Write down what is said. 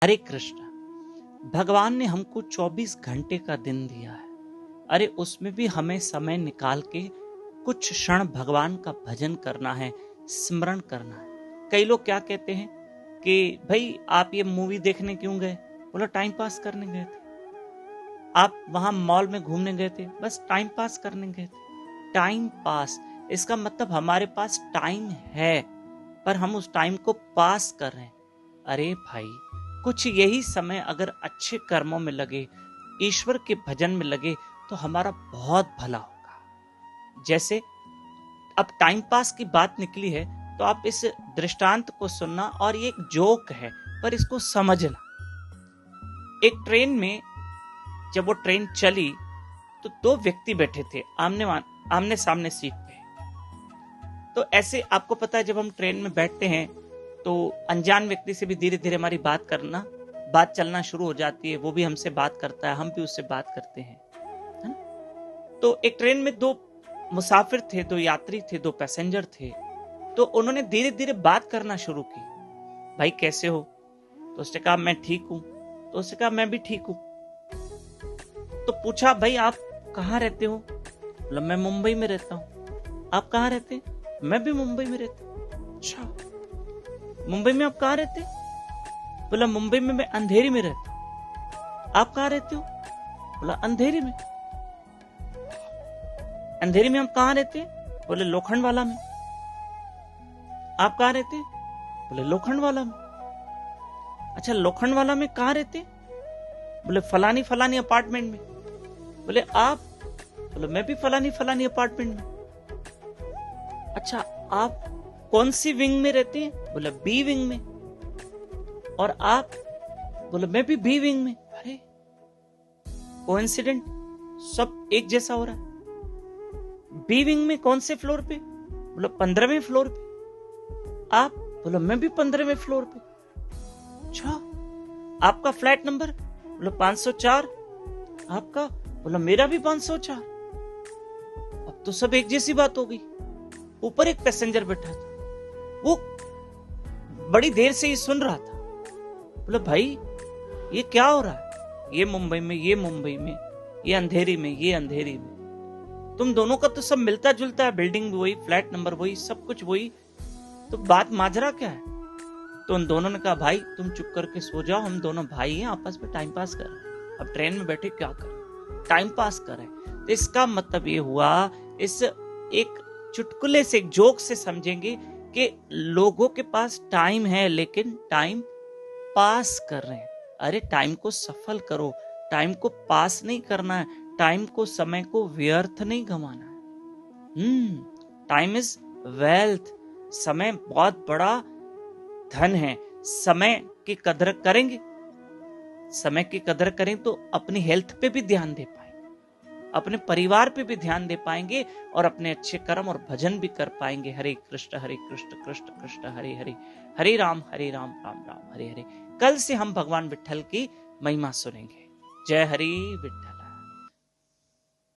हरे कृष्ण। भगवान ने हमको 24 घंटे का दिन दिया है। अरे उसमें भी हमें समय निकाल के कुछ क्षण भगवान का भजन करना है, स्मरण करना है। कई लोग क्या कहते हैं कि भाई आप ये मूवी देखने क्यों गए? बोला टाइम पास करने गए थे। आप वहां मॉल में घूमने गए थे, बस टाइम पास करने गए थे। टाइम पास, इसका मतलब हमारे पास टाइम है पर हम उस टाइम को पास कर रहे हैं। अरे भाई, कुछ यही समय अगर अच्छे कर्मों में लगे, ईश्वर के भजन में लगे तो हमारा बहुत भला होगा। जैसे अब टाइम पास की बात निकली है तो आप इस दृष्टांत को सुनना, और ये एक जोक है पर इसको समझना। एक ट्रेन में जब वो ट्रेन चली तो दो व्यक्ति बैठे थे आमने सामने सीट पे। तो ऐसे आपको पता है जब हम ट्रेन में बैठते हैं तो अनजान व्यक्ति से भी धीरे धीरे हमारी बात चलना शुरू हो जाती है। वो भी हमसे बात करता है, हम भी उससे बात करते हैं, है ना? तो एक ट्रेन में दो मुसाफिर थे, दो यात्री थे, दो पैसेंजर थे। तो उन्होंने धीरे धीरे बात करना शुरू की। भाई कैसे हो? तो उसने कहा मैं ठीक हूं। तो उसने कहा मैं भी ठीक हूं। तो पूछा भाई आप कहाँ रहते हो? बोला मैं मुंबई में रहता हूँ। आप कहाँ रहते हैं? मैं भी मुंबई में रहता हूँ। अच्छा, मुंबई में आप कहाँ रहते? बोला मुंबई में मैं अंधेरी में रहता हूँ। आप कहाँ रहते हो? बोला अंधेरी में। अंधेरी में आप कहाँ रहते हैं? बोले लोखंडवाला में। आप कहाँ रहते हैं? बोले लोखंडवाला में। अच्छा, लोखंडवाला में कहाँ रहते? बोले फलानी फलानी अपार्टमेंट में। बोले आप? बोले मैं भी फलानी फलानी अपार्टमेंट में। अच्छा, आप कौन सी विंग में रहते हैं? बोले बी विंग में। और आप? बोले मैं भी बी विंग में। अरे कोइंसिडेंट, सब एक जैसा हो रहा है। बी विंग में कौन से फ्लोर पे? बोले 15वें फ्लोर पे। आप? बोले मैं भी 15वें फ्लोर पे। अच्छा, आपका फ्लैट नंबर? बोले 504। आपका? बोला मेरा भी 504। अब तो सब एक जैसी बात हो गई। ऊपर एक पैसेंजर बैठा था, वो बड़ी देर से ही सुन रहा था। बोला भाई ये क्या हो रहा है? ये मुंबई में, ये मुंबई में, ये अंधेरी में, ये अंधेरी में। तुम दोनों का तो सब मिलता जुलता है, बिल्डिंग भी वही, फ्लैट नंबर वही, सब कुछ वही, तो बात माजरा क्या है? तो उन दोनों ने कहा भाई तुम चुप करके सो जाओ, हम दोनों भाई हैं, आपस में टाइम पास कर रहे हैं। अब ट्रेन में बैठे क्या करें? टाइम पास करें। तो इसका मतलब ये हुआ, इस एक चुटकुले से, एक जोक से समझेंगे कि लोगों के पास टाइम है लेकिन टाइम पास कर रहे हैं। अरे टाइम को सफल करो, टाइम को पास नहीं करना है, टाइम को, समय को व्यर्थ नहीं गंवाना है। Time is wealth. समय बहुत बड़ा धन है। समय की कदर करेंगे, समय की कदर करें तो अपनी हेल्थ पे भी ध्यान दे पाएंगे, अपने परिवार पे भी ध्यान दे पाएंगे और अपने अच्छे कर्म और भजन भी कर पाएंगे। हरे कृष्ण कृष्ण कृष्ण हरे हरे, हरे राम राम राम हरे हरे। कल से हम भगवान विट्ठल की महिमा सुनेंगे। जय हरि विट्ठल।